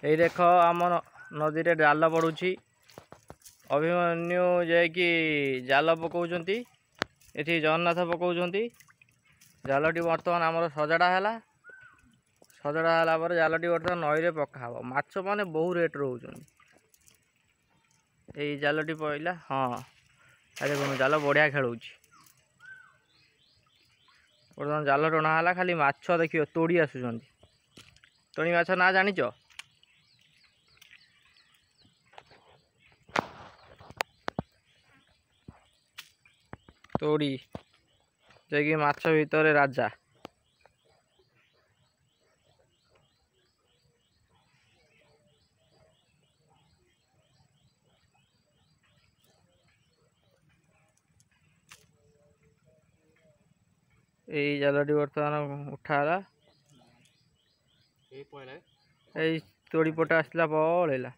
এই देख आम नदी रे जाल पड़ुची अभिमन्यु जाकि जाल पकाउछंती एठी जगन्नाथ पकाउछंती जालटी बर्तमान आमर सजड़ा है जालटी बर्तमान नई रे पका हम माछ माने बहु रेट रोचन ये जालटी पइला हाँ देखो जाल बढ़िया खेलुची बर्तमान जाल टणा है खाली माछ देखियो तोड़ी आसुचंती तोड़ी माछ ना जानिच तोड़ी जे माछ भितर राजा यही जालटी बर्तमान उठाला तोड़ी पटे आसला पलैला।